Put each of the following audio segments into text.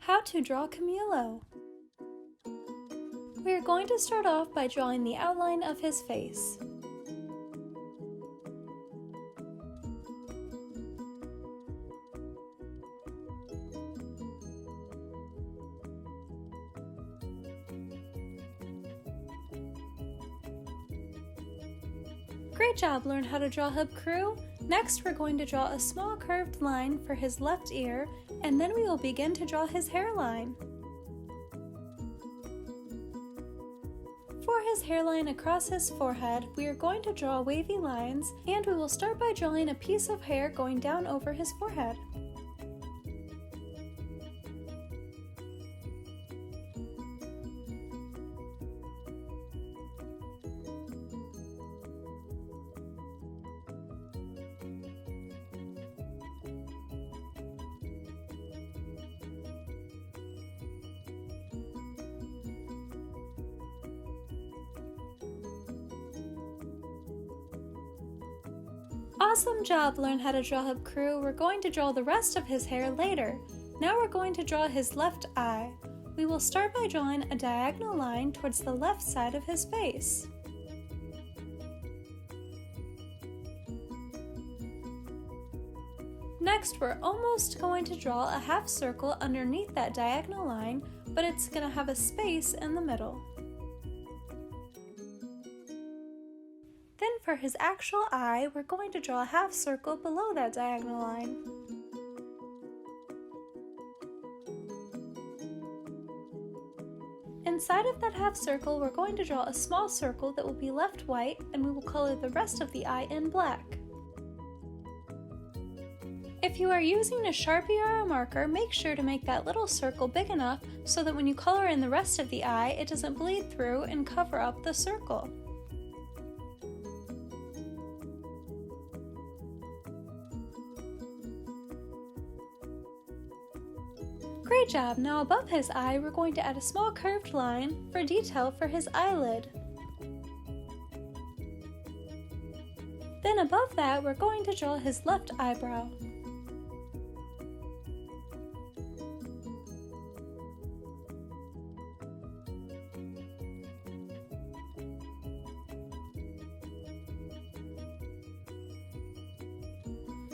How to draw Camilo. We are going to start off by drawing the outline of his face. Great job, learn how to draw Hub Crew. Next we're going to draw a small curved line for his left ear, and then we will begin to draw his hairline. For his hairline across his forehead, we are going to draw wavy lines, and we will start by drawing a piece of hair going down over his forehead. Awesome job, learn how to draw Hub Crew. We're going to draw the rest of his hair later. Now we're going to draw his left eye. We will start by drawing a diagonal line towards the left side of his face. Next, we're almost going to draw a half circle underneath that diagonal line, but it's going to have a space in the middle. Then for his actual eye, we're going to draw a half circle below that diagonal line. Inside of that half circle, we're going to draw a small circle that will be left white, and we will color the rest of the eye in black. If you are using a Sharpie or a marker, make sure to make that little circle big enough so that when you color in the rest of the eye, it doesn't bleed through and cover up the circle. Great job! Now above his eye, we're going to add a small curved line for detail for his eyelid. Then above that, we're going to draw his left eyebrow.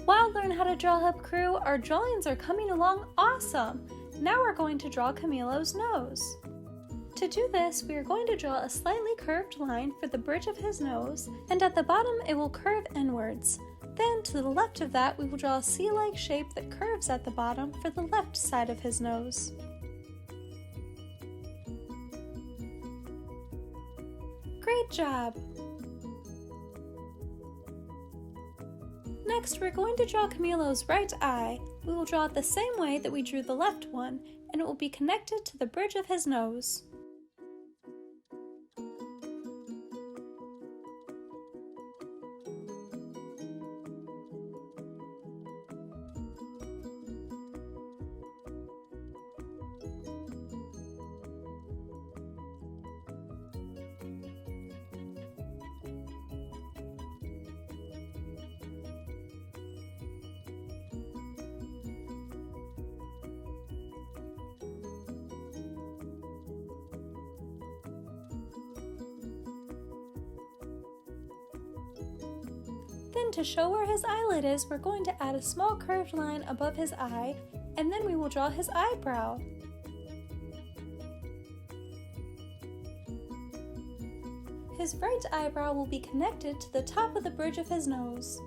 Wow, learn how to draw Hub Crew. Our drawings are coming along awesome! Now we're going to draw Camilo's nose. To do this, we are going to draw a slightly curved line for the bridge of his nose, and at the bottom it will curve inwards. Then to the left of that, we will draw a C-like shape that curves at the bottom for the left side of his nose. Great job! Next, we're going to draw Camilo's right eye. We will draw it the same way that we drew the left one, and it will be connected to the bridge of his nose. Then to show where his eyelid is, we're going to add a small curved line above his eye, and then we will draw his eyebrow. His right eyebrow will be connected to the top of the bridge of his nose.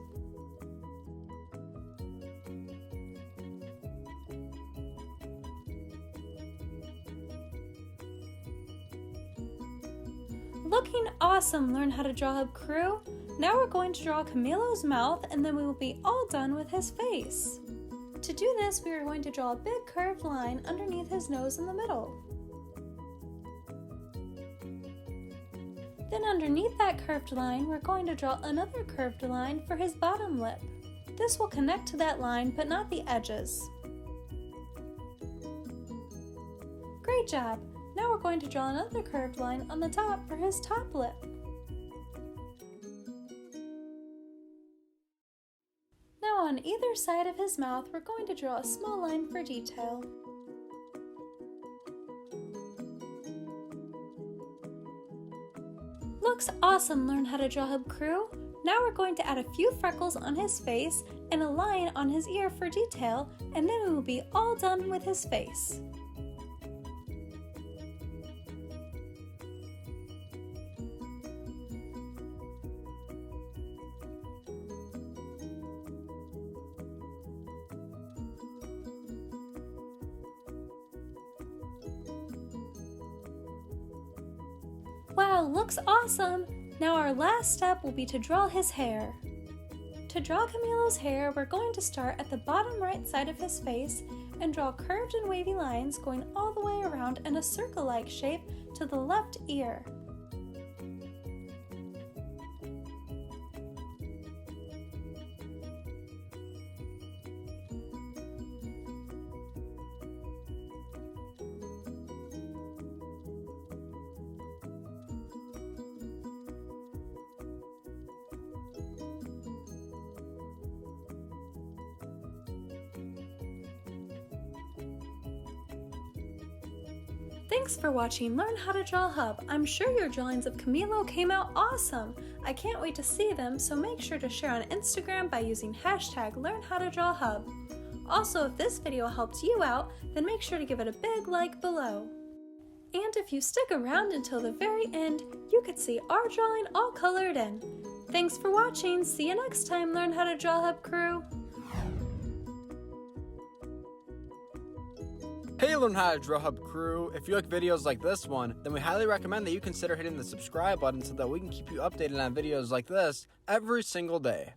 Looking awesome, learn how to draw Hub Crew. Now we're going to draw Camilo's mouth, and then we will be all done with his face. To do this, we are going to draw a big curved line underneath his nose in the middle. Then underneath that curved line, we're going to draw another curved line for his bottom lip. This will connect to that line, but not the edges. Great job! Now we're going to draw another curved line on the top for his top lip. Now on either side of his mouth, we're going to draw a small line for detail. looks awesome, Learn How to Draw Hub crew! Now we're going to add a few freckles on his face and a line on his ear for detail, and then we will be all done with his face. Wow, looks awesome! Now our last step will be to draw his hair. To draw Camilo's hair, we're going to start at the bottom right side of his face and draw curved and wavy lines going all the way around in a circle-like shape to the left ear. Thanks for watching Learn How to Draw Hub. I'm sure your drawings of Camilo came out awesome. I can't wait to see them, so make sure to share on Instagram by using #LearnHowToDrawHub. Also, if this video helped you out, then make sure to give it a big like below. And if you stick around until the very end, you could see our drawing all colored in. Thanks for watching. See you next time, Learn How to Draw Hub crew. Hey Learn How to Draw Hub crew, if you like videos like this one, then we highly recommend that you consider hitting the subscribe button so that we can keep you updated on videos like this every single day.